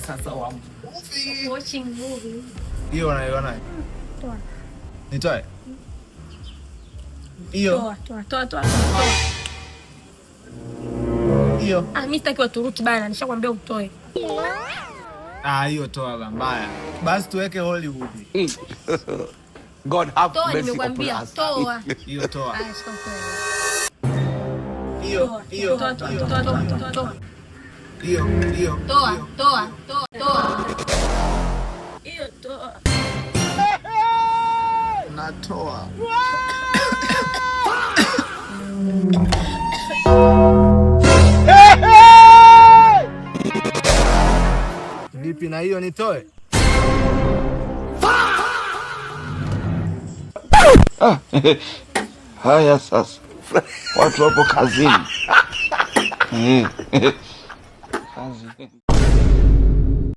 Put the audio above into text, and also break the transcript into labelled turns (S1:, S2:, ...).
S1: sasa wa movie.
S2: Watching movie.
S1: Hiyo unaiona?
S2: Toa.
S1: Nitoe? Hiyo.
S2: Toa.
S1: Hiyo.
S2: Mimi sitaki waturuki bana, nishakwambia utoe.
S1: Hiyo toa mbaya. Basi tuweke Hollywood.
S3: God have mercy
S2: upon us. Toa.
S1: Hiyo toa.
S2: Hiyo. Toa.
S1: Hiyo.
S2: Toa. Hiyo toa.
S1: Natoa. Vipi na hiyo nitoe?
S3: Haya sasa. Watu wapo kazini. Kazi.